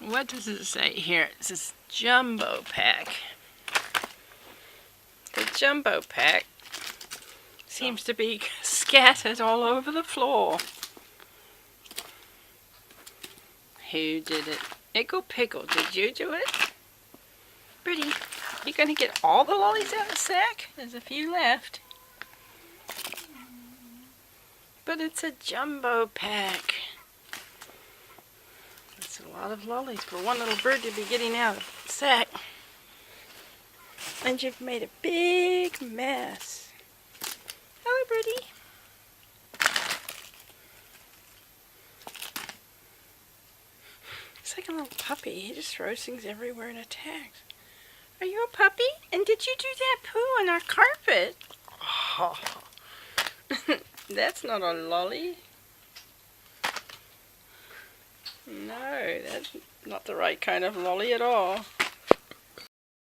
What does it say here? It says jumbo pack. The jumbo pack seems to be scattered all over the floor. Who did it? Ickle Pickle, did you do it? Pretty. You gonna get all the lollies out of the sack? There's a few left. But it's a jumbo pack. That's a lot of lollies for one little bird to be getting out of the sack. And you've made a big mess. Hello, birdie. It's like a little puppy. He just throws things everywhere and attacks. Are you a puppy? And did you do that poo on our carpet? Oh. That's not a lolly. No, that's not the right kind of lolly at all.